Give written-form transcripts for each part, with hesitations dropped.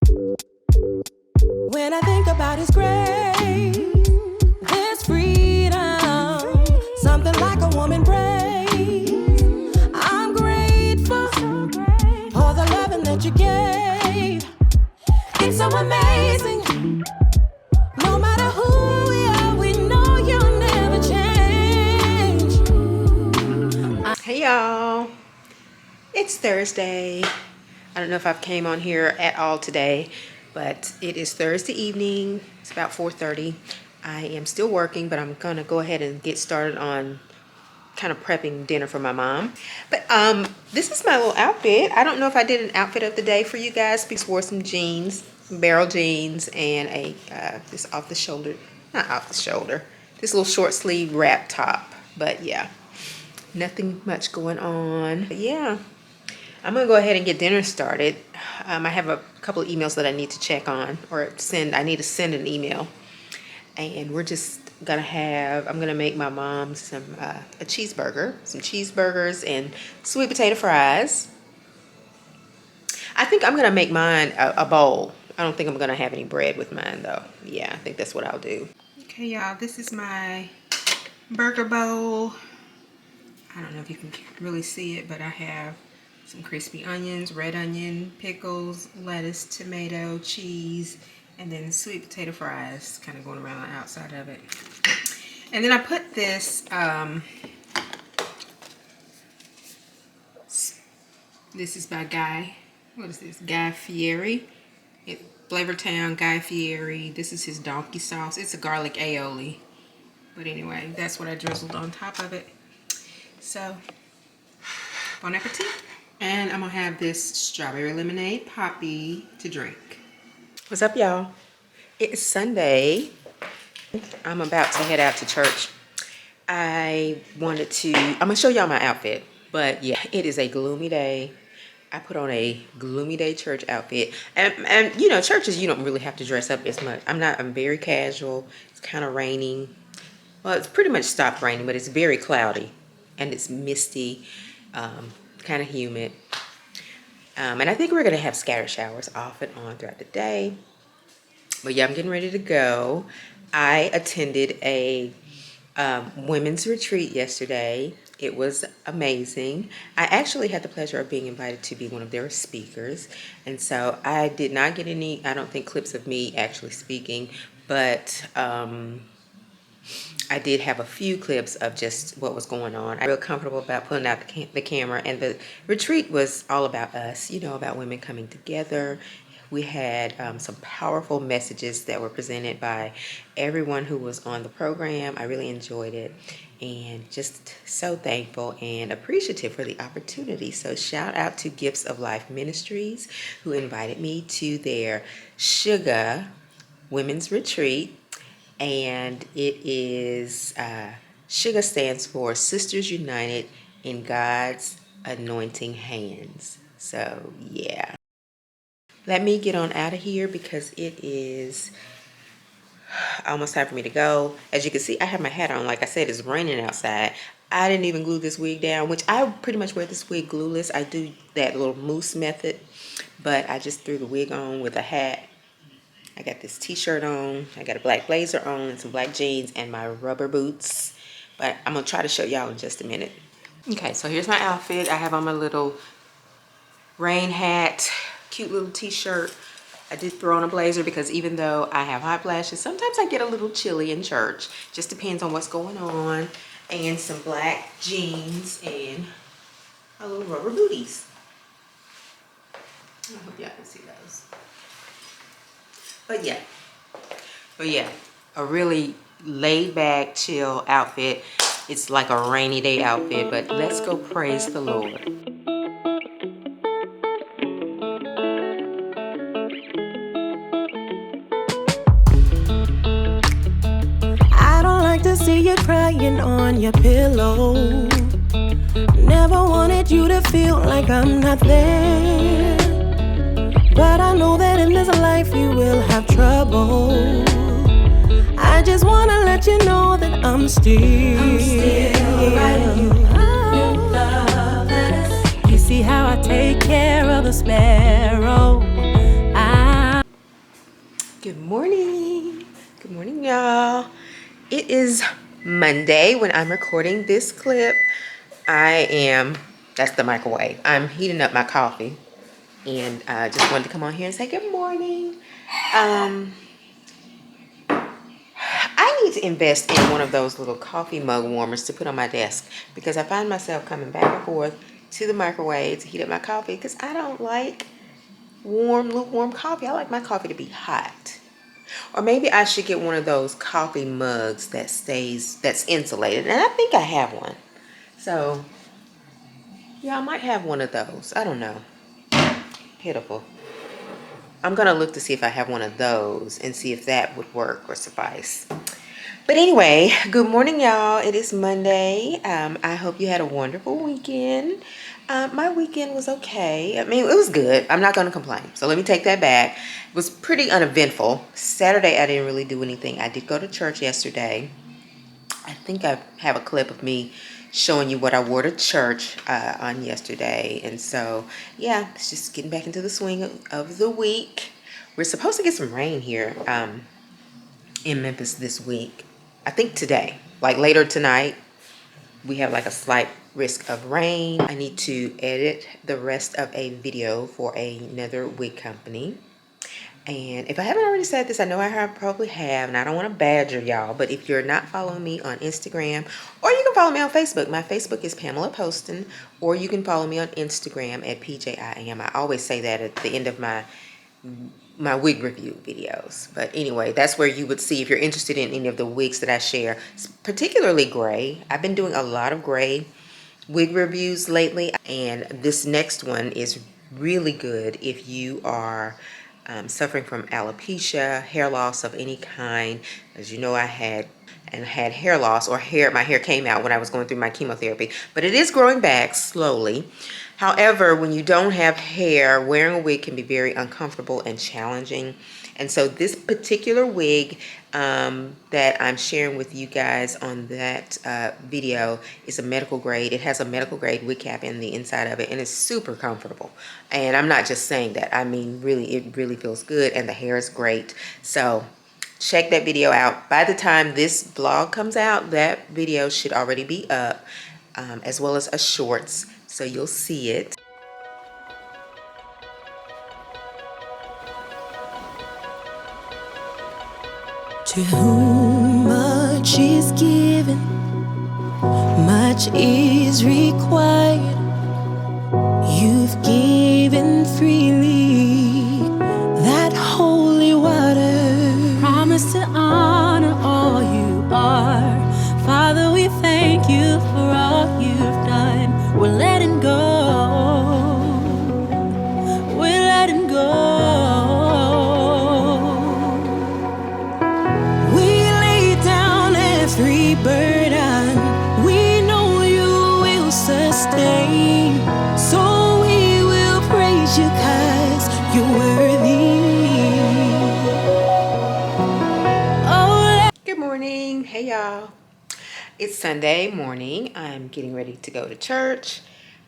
When I think about His grace, there's freedom, something like a woman praise. I'm grateful for the loving that you gave. It's so amazing. No matter who we are, we know you'll never change. Hey y'all, it's Thursday. I don't know if I came on here at all today, but it is Thursday evening. It's about 4:30. I am still working, but I'm gonna go ahead and get started on kind of prepping dinner for my mom. But this is my little outfit. I don't know if I did an outfit of the day for you guys. I wore some jeans, some barrel jeans, and a this off the shoulder, not off the shoulder, this little short sleeve wrap top. But yeah, nothing much going on. But yeah, I'm gonna go ahead and get dinner started. I have a couple of emails that I need to check on or send. I need to send an email, and we're just gonna have. I'm gonna make my mom some a cheeseburger, some cheeseburgers and sweet potato fries. I think I'm gonna make mine a bowl. I don't think I'm gonna have any bread with mine though. Yeah, I think that's what I'll do. Okay, y'all, this is my burger bowl. I don't know if you can really see it, but I have some crispy onions, red onion, pickles, lettuce, tomato, cheese, and then sweet potato fries kind of going around the outside of it. And then I put this, this is by Guy, what is this? Guy Fieri. Flavortown Guy Fieri. This is his donkey sauce. It's a garlic aioli. But anyway, that's what I drizzled on top of it. So, bon appetit. And I'm gonna have this strawberry lemonade poppy to drink. What's up, y'all? It's Sunday. I'm about to head out to church. I'm gonna show y'all my outfit, but yeah, it is a gloomy day. I put on a gloomy day church outfit, and you know, churches, you don't really have to dress up as much. I'm very casual. It's kind of raining. Well, it's pretty much stopped raining, but it's very cloudy and it's misty, kind of humid. And I think we're gonna have scattered showers off and on throughout the day. But yeah, I'm getting ready to go. I attended a women's retreat yesterday. It was amazing. I actually had the pleasure of being invited to be one of their speakers. And so I did not get any, I don't think, clips of me actually speaking, but I did have a few clips of just what was going on. I'm real comfortable about putting out the camera, and the retreat was all about us, you know, about women coming together. We had some powerful messages that were presented by everyone who was on the program. I really enjoyed it and just so thankful and appreciative for the opportunity. So shout out to Gifts of Life Ministries, who invited me to their Sugar Women's Retreat. And it is, Sugar stands for Sisters United in God's Anointing Hands. So yeah. Let me get on out of here because it is almost time for me to go. As you can see, I have my hat on. Like I said, it's raining outside. I didn't even glue this wig down, which I pretty much wear this wig glueless. I do that little mousse method, but I just threw the wig on with a hat. I got this t-shirt on. I got a black blazer on and some black jeans and my rubber boots. But I'm going to try to show y'all in just a minute. Okay, so here's my outfit. I have on my little rain hat, cute little t-shirt. I did throw on a blazer because even though I have hot flashes, sometimes I get a little chilly in church. Just depends on what's going on. And some black jeans and a little rubber booties. I hope y'all can see those. But yeah, a really laid back, chill outfit. It's like a rainy day outfit, but let's go praise the Lord. I don't like to see you crying on your pillow. Never wanted you to feel like I'm not there. But I know that in this life you will have trouble. I just wanna let you know that I'm still writing you new love letters. You see how I take care of the sparrow. Good morning. Good morning, y'all. It is Monday when I'm recording this clip. That's the microwave. I'm heating up my coffee and I just wanted to come on here and say good morning. I need to invest in one of those little coffee mug warmers to put on my desk because I find myself coming back and forth to the microwave to heat up my coffee because I don't like lukewarm coffee. I like my coffee to be hot. Or maybe I should get one of those coffee mugs that's insulated. And I think I have one. So, yeah, I might have one of those. I don't know. Pitiful. I'm going to look to see if I have one of those and see if that would work or suffice. But anyway, good morning, y'all. It is Monday. I hope you had a wonderful weekend. My weekend was okay. I mean, it was good. I'm not going to complain. So let me take that back. It was pretty uneventful. Saturday, I didn't really do anything. I did go to church yesterday. I think I have a clip of me showing you what I wore to church on yesterday. And so, yeah, it's just getting back into the swing of the week. We're supposed to get some rain here in Memphis this week. I think today, like later tonight, we have like a slight risk of rain. I need to edit the rest of a video for another wig company. And if I haven't already said this, I know I probably have, and I don't want to badger y'all, but if you're not following me on Instagram, or you can follow me on Facebook. My Facebook is Pamela Poston, or you can follow me on Instagram at PJIam. I always say that at the end of my wig review videos. But anyway, that's where you would see if you're interested in any of the wigs that I share, particularly gray. I've been doing a lot of gray wig reviews lately, and this next one is really good if you are suffering from alopecia, hair loss of any kind. As you know, I had hair loss, or my hair came out when I was going through my chemotherapy, but it is growing back slowly. However, when you don't have hair, wearing a wig can be very uncomfortable and challenging. And so this particular wig that I'm sharing with you guys on that video is a medical grade. It has a medical grade wig cap in the inside of it, and it's super comfortable. And I'm not just saying that. I mean, really, it really feels good, and the hair is great. So check that video out. By the time this vlog comes out, that video should already be up, as well as a shorts, so you'll see it. To whom much is given, much is required. You've given freely that holy water. Promise to honor all you are. Father, we thank you for all you've done. We're letting go. We're letting go. Every burden, we know you will sustain. So we will praise you 'cause you're worthy. Oh, good morning. Hey, y'all. It's Sunday morning. I'm getting ready to go to church.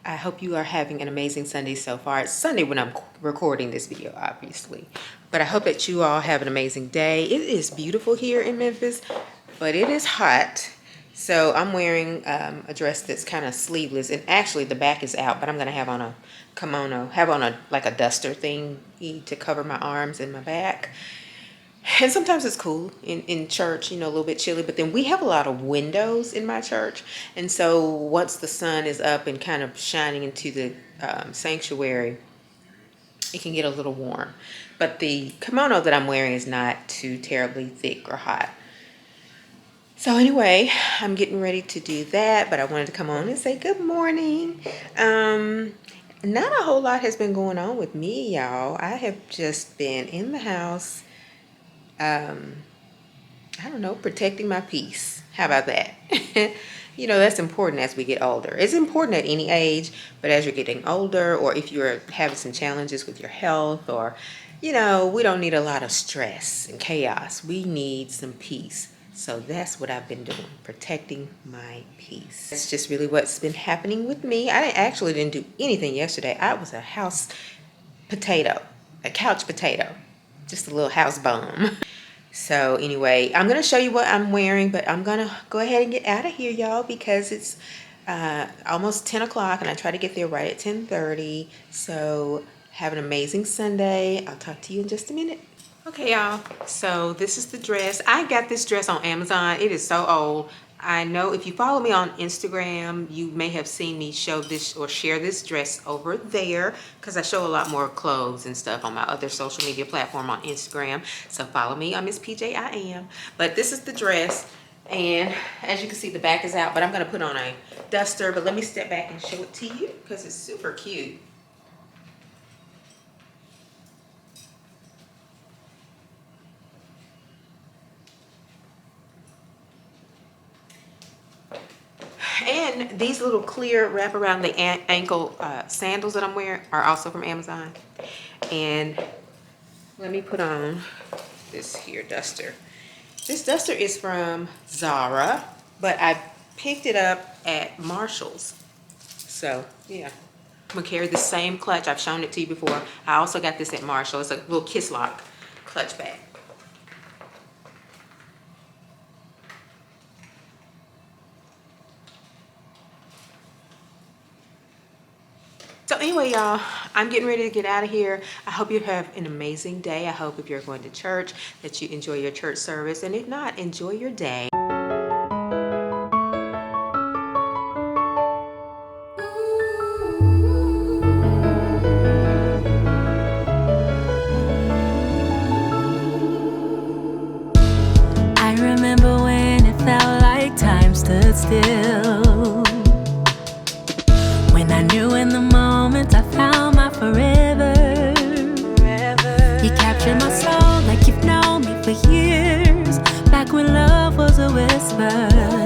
I hope you are having an amazing Sunday so far. It's Sunday when I'm recording this video, obviously. But I hope that you all have an amazing day. It is beautiful here in Memphis, but it is hot. So I'm wearing a dress that's kind of sleeveless, and actually the back is out, but I'm gonna have on a kimono, like a duster thing to cover my arms and my back. And sometimes it's cool in church, you know, a little bit chilly, but then we have a lot of windows in my church. And so once the sun is up and kind of shining into the sanctuary, it can get a little warm. But the kimono that I'm wearing is not too terribly thick or hot. So anyway, I'm getting ready to do that, but I wanted to come on and say good morning. Not a whole lot has been going on with me, y'all. I have just been in the house, I don't know, protecting my peace. How about that? You know, that's important as we get older. It's important at any age, but as you're getting older, or if you're having some challenges with your health, or, you know, we don't need a lot of stress and chaos. We need some peace. So that's what I've been doing, protecting my peace. That's just really what's been happening with me. I actually didn't do anything yesterday. I was a couch potato. just a little house bum. So anyway, I'm going to show you what I'm wearing, but I'm going to go ahead and get out of here, y'all, because it's almost 10 o'clock and I try to get there right at 10:30. So have an amazing Sunday. I'll talk to you in just a minute. Okay, y'all, so this is the dress. I got this dress on Amazon. It is so old. I know if you follow me on Instagram, you may have seen me show this or share this dress over there, because I show a lot more clothes and stuff on my other social media platform on Instagram. So follow me on Miss PJ I Am. But this is the dress, and as you can see, the back is out, but I'm gonna put on a duster. But let me step back and show it to you because it's super cute. And these little clear wrap around the ankle sandals that I'm wearing are also from Amazon. And let me put on this here duster. This duster is from Zara, but I picked it up at Marshall's. So yeah, I'm gonna carry the same clutch. I've shown it to you before. I also got this at Marshall. It's a little kiss lock clutch bag. So anyway, y'all, I'm getting ready to get out of here. I hope you have an amazing day. I hope if you're going to church that you enjoy your church service. And if not, enjoy your day. I remember when it felt like time stood still. When I knew in the moment I found my forever. You captured my soul like you've known me for years. Back when love was a whisper.